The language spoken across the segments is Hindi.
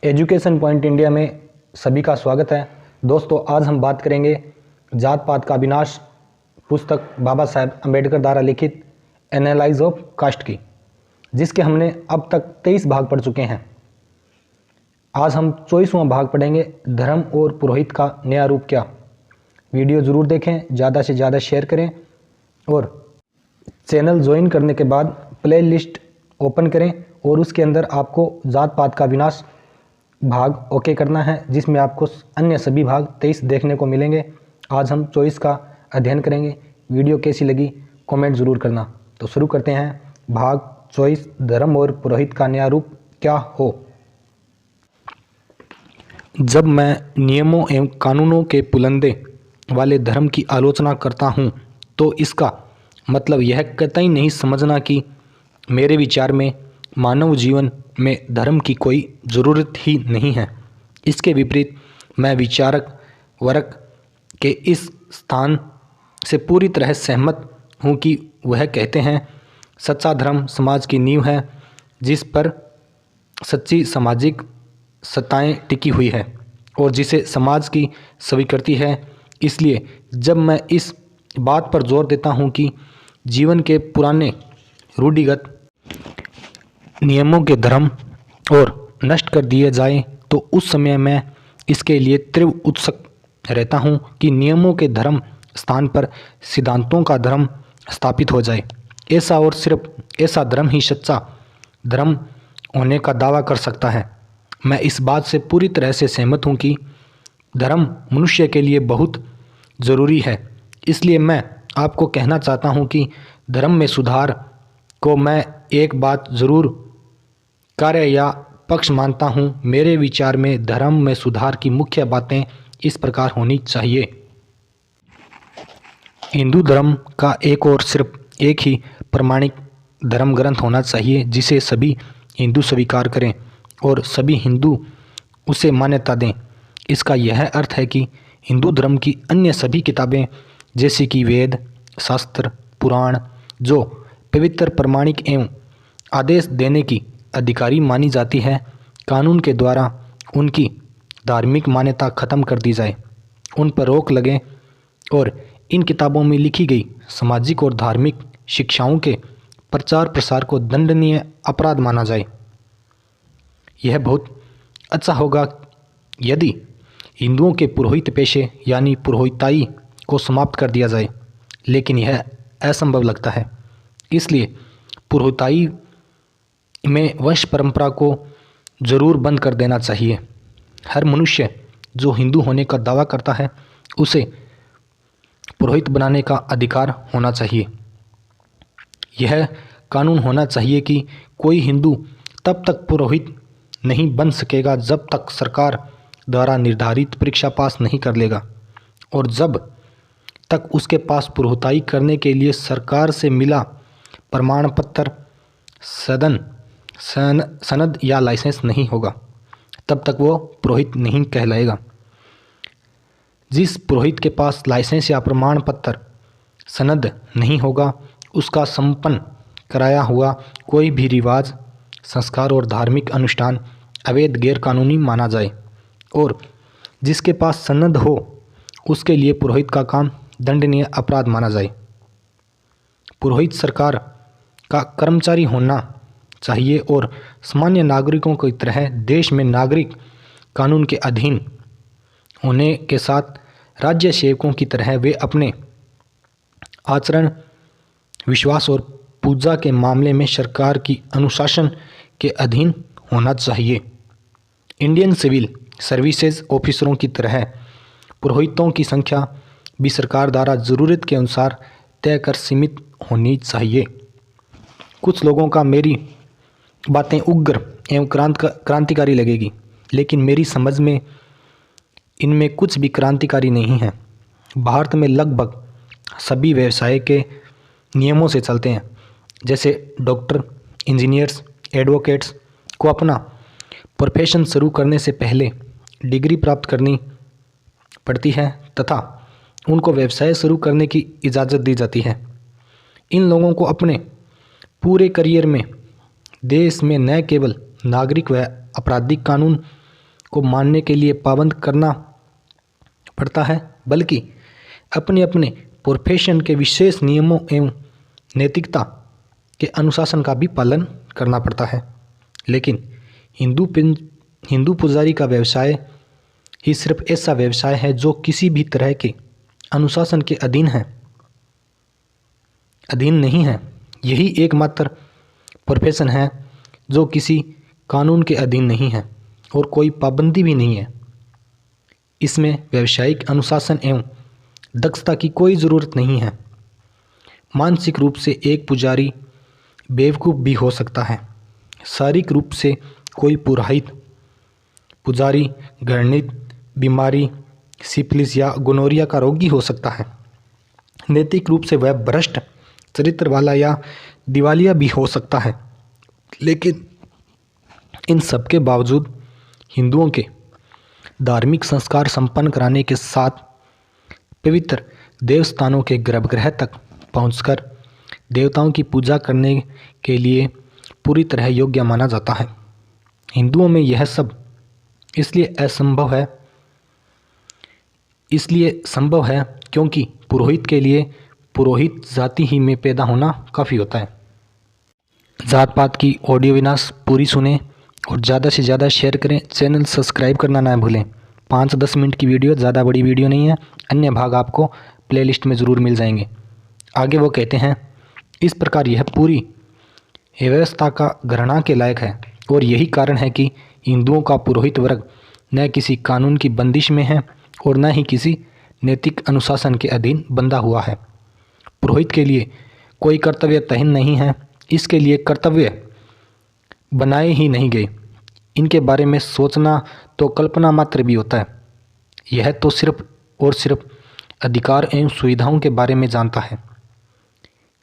एजुकेशन पॉइंट इंडिया में सभी का स्वागत है। दोस्तों, आज हम बात करेंगे जात पात का विनाश पुस्तक बाबा साहेब अम्बेडकर द्वारा लिखित एनालाइज ऑफ कास्ट की, जिसके हमने अब तक 23 भाग पढ़ चुके हैं। आज हम 24वां भाग पढ़ेंगे, धर्म और पुरोहित का नया रूप क्या। वीडियो ज़रूर देखें, ज़्यादा से ज़्यादा शेयर करें और चैनल ज्वाइन करने के बाद प्ले लिस्ट ओपन करें और उसके अंदर आपको जात पात का विनाश भाग ओके करना है, जिसमें आपको अन्य सभी भाग 23 देखने को मिलेंगे। आज हम 24 का अध्ययन करेंगे। वीडियो कैसी लगी कमेंट ज़रूर करना। तो शुरू करते हैं भाग 24, धर्म और पुरोहित का नया रूप क्या हो। जब मैं नियमों एवं कानूनों के पुलंदे वाले धर्म की आलोचना करता हूँ तो इसका मतलब यह कतई नहीं समझना कि मेरे विचार में मानव जीवन में धर्म की कोई ज़रूरत ही नहीं है। इसके विपरीत मैं विचारक वर्ग के इस स्थान से पूरी तरह सहमत हूँ कि वह कहते हैं सच्चा धर्म समाज की नींव है, जिस पर सच्ची सामाजिक सत्ताएं टिकी हुई है और जिसे समाज की स्वीकृति है। इसलिए जब मैं इस बात पर जोर देता हूँ कि जीवन के पुराने रूढ़िगत नियमों के धर्म और नष्ट कर दिए जाए, तो उस समय मैं इसके लिए तीव्र उत्सुक रहता हूँ कि नियमों के धर्म स्थान पर सिद्धांतों का धर्म स्थापित हो जाए। ऐसा और सिर्फ ऐसा धर्म ही सच्चा धर्म होने का दावा कर सकता है। मैं इस बात से पूरी तरह से सहमत हूँ कि धर्म मनुष्य के लिए बहुत ज़रूरी है। इसलिए मैं आपको कहना चाहता हूँ कि धर्म में सुधार को मैं एक बात ज़रूर कार्य या पक्ष मानता हूँ। मेरे विचार में धर्म में सुधार की मुख्य बातें इस प्रकार होनी चाहिए। हिंदू धर्म का एक और सिर्फ एक ही प्रमाणिक धर्म ग्रंथ होना चाहिए, जिसे सभी हिंदू स्वीकार करें और सभी हिंदू उसे मान्यता दें। इसका यह अर्थ है कि हिंदू धर्म की अन्य सभी किताबें जैसे कि वेद, शास्त्र, पुराण, जो पवित्र, प्रमाणिक एवं आदेश देने की अधिकारी मानी जाती है, कानून के द्वारा उनकी धार्मिक मान्यता खत्म कर दी जाए, उन पर रोक लगे और इन किताबों में लिखी गई सामाजिक और धार्मिक शिक्षाओं के प्रचार प्रसार को दंडनीय अपराध माना जाए। यह बहुत अच्छा होगा यदि हिंदुओं के पुरोहित पेशे यानी पुरोहिताई को समाप्त कर दिया जाए, लेकिन यह असंभव लगता है। इसलिए पुरोहिताई में वंश परंपरा को जरूर बंद कर देना चाहिए। हर मनुष्य जो हिंदू होने का दावा करता है उसे पुरोहित बनाने का अधिकार होना चाहिए। यह कानून होना चाहिए कि कोई हिंदू तब तक पुरोहित नहीं बन सकेगा जब तक सरकार द्वारा निर्धारित परीक्षा पास नहीं कर लेगा और जब तक उसके पास पुरोहिताई करने के लिए सरकार से मिला प्रमाण पत्र, सनद या लाइसेंस नहीं होगा, तब तक वो पुरोहित नहीं कहलाएगा। जिस पुरोहित के पास लाइसेंस या प्रमाण पत्र, सनद नहीं होगा, उसका संपन्न कराया हुआ कोई भी रिवाज, संस्कार और धार्मिक अनुष्ठान अवैध, गैर कानूनी माना जाए और जिसके पास सनद हो उसके लिए पुरोहित का काम दंडनीय अपराध माना जाए। पुरोहित सरकार का कर्मचारी होना चाहिए और सामान्य नागरिकों की तरह देश में नागरिक कानून के अधीन होने के साथ राज्य सेवकों की तरह वे अपने आचरण, विश्वास और पूजा के मामले में सरकार की अनुशासन के अधीन होना चाहिए। इंडियन सिविल सर्विसेज ऑफिसरों की तरह पुरोहितों की संख्या भी सरकार द्वारा ज़रूरत के अनुसार तय कर सीमित होनी चाहिए। कुछ लोगों का मेरी बातें उग्र एवं क्रांतिकारी लगेगी, लेकिन मेरी समझ में इनमें कुछ भी क्रांतिकारी नहीं है। भारत में लगभग सभी व्यवसाय के नियमों से चलते हैं। जैसे डॉक्टर, इंजीनियर्स, एडवोकेट्स को अपना प्रोफेशन शुरू करने से पहले डिग्री प्राप्त करनी पड़ती है तथा उनको व्यवसाय शुरू करने की इजाज़त दी जाती है। इन लोगों को अपने पूरे करियर में देश में न केवल नागरिक व आपराधिक कानून को मानने के लिए पाबंद करना पड़ता है, बल्कि अपने अपने प्रोफेशन के विशेष नियमों एवं नैतिकता के अनुशासन का भी पालन करना पड़ता है। लेकिन हिंदू पुजारी का व्यवसाय ही सिर्फ ऐसा व्यवसाय है जो किसी भी तरह के अनुशासन के अधीन नहीं है। यही एकमात्र प्रोफेशन है जो किसी कानून के अधीन नहीं है और कोई पाबंदी भी नहीं है। इसमें व्यावसायिक अनुशासन एवं दक्षता की कोई ज़रूरत नहीं है। मानसिक रूप से एक पुजारी बेवकूफ़ भी हो सकता है। शारीरिक रूप से कोई पुरोहित पुजारी घृणित बीमारी सिफिलिस या गोनोरिया का रोगी हो सकता है। नैतिक रूप से वह भ्रष्ट चरित्र वाला या दिवालिया भी हो सकता है। लेकिन इन सब के बावजूद हिंदुओं के धार्मिक संस्कार संपन्न कराने के साथ पवित्र देवस्थानों के गर्भगृह तक पहुंचकर देवताओं की पूजा करने के लिए पूरी तरह योग्य माना जाता है। हिंदुओं में यह सब इसलिए संभव है क्योंकि पुरोहित के लिए पुरोहित जाति ही में पैदा होना काफ़ी होता है। जात पात की ऑडियो विनाश पूरी सुने और ज़्यादा से ज़्यादा शेयर करें। चैनल सब्सक्राइब करना ना भूलें। 5-10 मिनट की वीडियो, ज़्यादा बड़ी वीडियो नहीं है। अन्य भाग आपको प्लेलिस्ट में ज़रूर मिल जाएंगे। आगे वो कहते हैं, इस प्रकार यह पूरी व्यवस्था का घृणा के लायक है और यही कारण है कि हिंदुओं का पुरोहित वर्ग न किसी कानून की बंदिश में है और न ही किसी नैतिक अनुशासन के अधीन बंधा हुआ है। पुरोहित के लिए कोई कर्तव्य तहन नहीं है। इसके लिए कर्तव्य बनाए ही नहीं गए। इनके बारे में सोचना तो कल्पना मात्र भी होता है। यह तो सिर्फ और सिर्फ अधिकार एवं सुविधाओं के बारे में जानता है।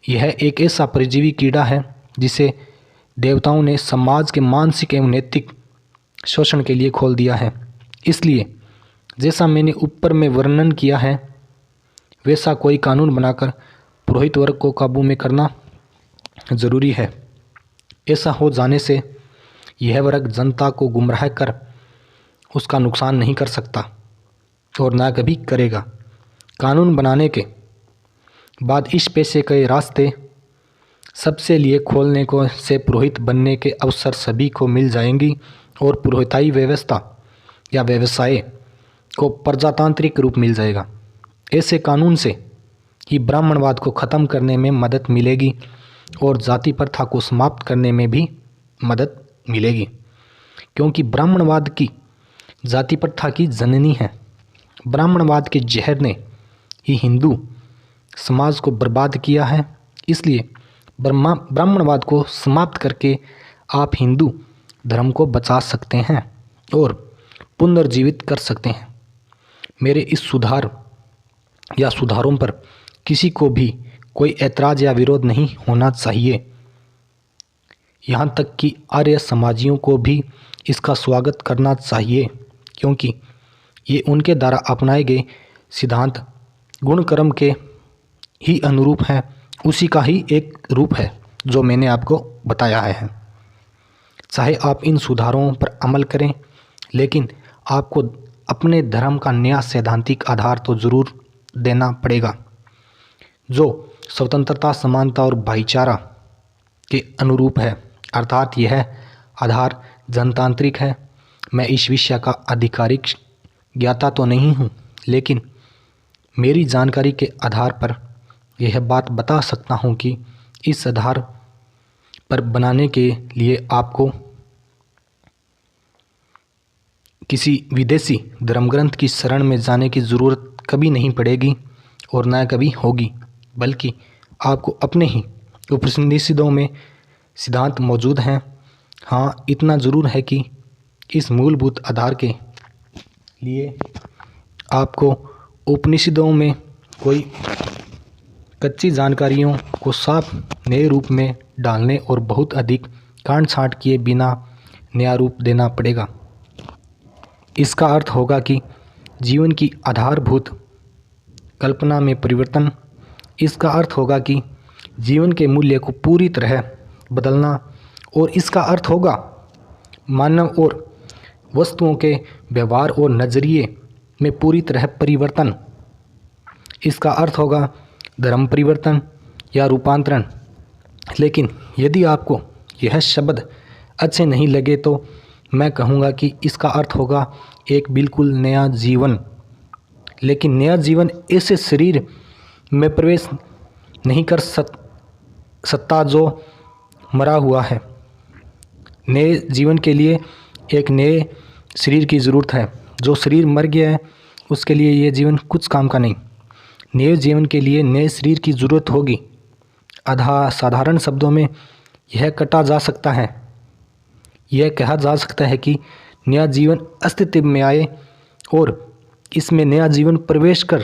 यह एक ऐसा परजीवी कीड़ा है जिसे देवताओं ने समाज के मानसिक एवं नैतिक शोषण के लिए खोल दिया है। इसलिए जैसा मैंने ऊपर में वर्णन किया है, वैसा कोई कानून बनाकर पुरोहित वर्ग को काबू में करना जरूरी है। ऐसा हो जाने से यह वर्ग जनता को गुमराह कर उसका नुकसान नहीं कर सकता और ना कभी करेगा। कानून बनाने के बाद इस पेशे के रास्ते सबसे लिए खोलने को से पुरोहित बनने के अवसर सभी को मिल जाएंगी और पुरोहिताई व्यवस्था या व्यवसाय को प्रजातांत्रिक रूप मिल जाएगा। ऐसे कानून से ही ब्राह्मणवाद को ख़त्म करने में मदद मिलेगी और जाति प्रथा को समाप्त करने में भी मदद मिलेगी, क्योंकि ब्राह्मणवाद की जाति प्रथा की जननी है। ब्राह्मणवाद के जहर ने ही हिंदू समाज को बर्बाद किया है। इसलिए ब्राह्मणवाद को समाप्त करके आप हिंदू धर्म को बचा सकते हैं और पुनर्जीवित कर सकते हैं। मेरे इस सुधारों पर किसी को भी कोई ऐतराज़ या विरोध नहीं होना चाहिए। यहाँ तक कि आर्य समाजियों को भी इसका स्वागत करना चाहिए, क्योंकि ये उनके द्वारा अपनाए गए सिद्धांत गुण कर्म के ही अनुरूप है। उसी का ही एक रूप है जो मैंने आपको बताया है। चाहे आप इन सुधारों पर अमल करें, लेकिन आपको अपने धर्म का नया सैद्धांतिक आधार तो ज़रूर देना पड़ेगा, जो स्वतंत्रता, समानता और भाईचारा के अनुरूप है। अर्थात यह आधार जनतांत्रिक है। मैं इस विषय का आधिकारिक ज्ञाता तो नहीं हूँ, लेकिन मेरी जानकारी के आधार पर यह बात बता सकता हूँ कि इस आधार पर बनाने के लिए आपको किसी विदेशी धर्मग्रंथ की शरण में जाने की ज़रूरत कभी नहीं पड़ेगी और न कभी होगी, बल्कि आपको अपने ही उपनिषदों में सिद्धांत मौजूद हैं। हाँ, इतना ज़रूर है कि इस मूलभूत आधार के लिए आपको उपनिषदों में कोई कच्ची जानकारियों को साफ नए रूप में डालने और बहुत अधिक काट छांट किए बिना नया रूप देना पड़ेगा। इसका अर्थ होगा कि जीवन की आधारभूत कल्पना में परिवर्तन। इसका अर्थ होगा कि जीवन के मूल्य को पूरी तरह बदलना, और इसका अर्थ होगा मानव और वस्तुओं के व्यवहार और नज़रिए में पूरी तरह परिवर्तन। इसका अर्थ होगा धर्म परिवर्तन या रूपांतरण। लेकिन यदि आपको यह शब्द अच्छे नहीं लगे तो मैं कहूँगा कि इसका अर्थ होगा एक बिल्कुल नया जीवन। लेकिन नया जीवन ऐसे शरीर में प्रवेश नहीं कर सकता जो मरा हुआ है। नए जीवन के लिए एक नए शरीर की ज़रूरत है। जो शरीर मर गया है उसके लिए यह जीवन कुछ काम का नहीं। नए जीवन के लिए नए शरीर की ज़रूरत होगी। साधारण शब्दों में यह कटा जा सकता है, यह कहा जा सकता है कि नया जीवन अस्तित्व में आए और इसमें नया जीवन प्रवेश कर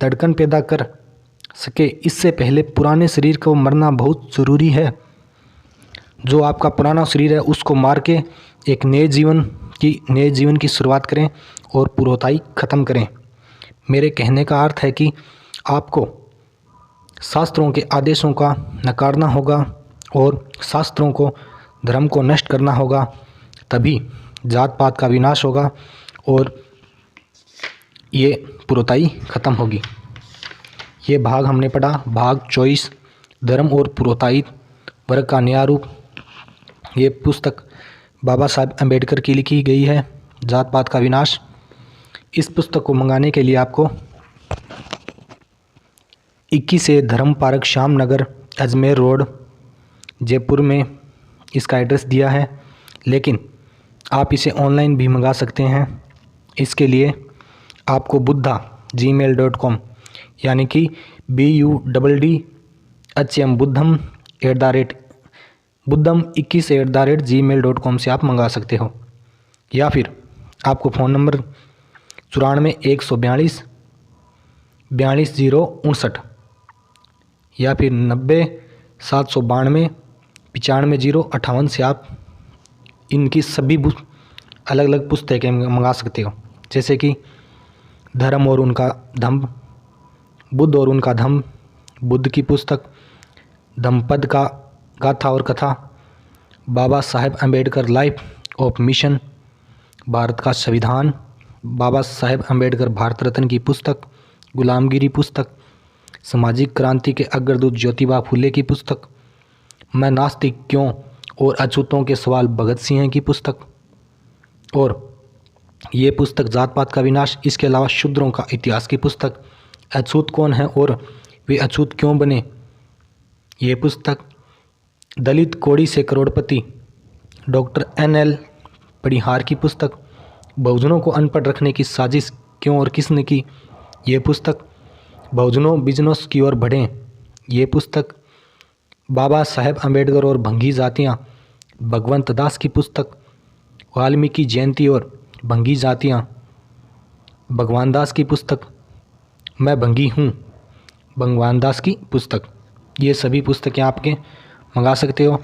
धड़कन पैदा कर सके, इससे पहले पुराने शरीर को मरना बहुत ज़रूरी है। जो आपका पुराना शरीर है उसको मार के एक नए जीवन की शुरुआत करें और पुरोताई ख़त्म करें। मेरे कहने का अर्थ है कि आपको शास्त्रों के आदेशों का नकारना होगा और शास्त्रों को, धर्म को नष्ट करना होगा, तभी जात पात का विनाश होगा और ये पुरोताई ख़त्म होगी। ये भाग हमने पढ़ा, भाग 24, धर्म और पुरोताई वर्ग का नया रूप। ये पुस्तक बाबा साहब अम्बेडकर की लिखी गई है, जात पात का विनाश। इस पुस्तक को मंगाने के लिए आपको 21 से धर्म पार्क, श्याम नगर, अजमेर रोड, जयपुर में इसका एड्रेस दिया है। लेकिन आप इसे ऑनलाइन भी मंगा सकते हैं। इसके लिए आपको buddha@gmail.com यानी कि BUDDHM buddham21@gmail.com से आप मंगा सकते हो। या फिर आपको फ़ोन नंबर 94 142 42059 या फिर 90 792 95 से आप इनकी सभी अलग अलग पुस्तकें मंगा सकते हो, जैसे कि धर्म और उनका धम्म, बुद्ध और उनका धम्म, बुद्ध की पुस्तक, धम्मपद का गाथा और कथा, Baba Saheb Ambedkar life of mission, Bharat का संविधान, बाबा साहेब अम्बेडकर भारत रत्न की पुस्तक, गुलामगिरी पुस्तक, सामाजिक क्रांति के अग्रदूत ज्योतिबा फुले की पुस्तक, मैं नास्तिक क्यों और अछूतों के सवाल भगत सिंह की पुस्तक, और ये पुस्तक जात पात का विनाश। इसके अलावा शूद्रों का इतिहास की पुस्तक, अछूत कौन है और वे अछूत क्यों बने, ये पुस्तक, दलित कोड़ी से करोड़पति, डॉक्टर NL परिहार की पुस्तक, बहुजनों को अनपढ़ रखने की साजिश क्यों और किसने की, ये पुस्तक, बहुजनों बिजनेस की ओर बढ़ें, ये पुस्तक, बाबा साहेब अम्बेडकर और भंगी जातियाँ, भगवंत दास की पुस्तक, वाल्मीकि जयंती और भंगी जातियाँ, भगवान दास की पुस्तक, मैं भंगी हूँ, भगवान दास की पुस्तक। ये सभी पुस्तकें आपके मंगा सकते हो।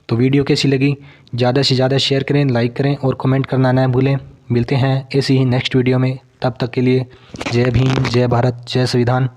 तो वीडियो कैसी लगी ज़्यादा से ज़्यादा शेयर करें, लाइक करें और कमेंट करना ना भूलें। मिलते हैं ऐसी ही नेक्स्ट वीडियो में, तब तक के लिए जय भीम, जय भारत, जय संविधान।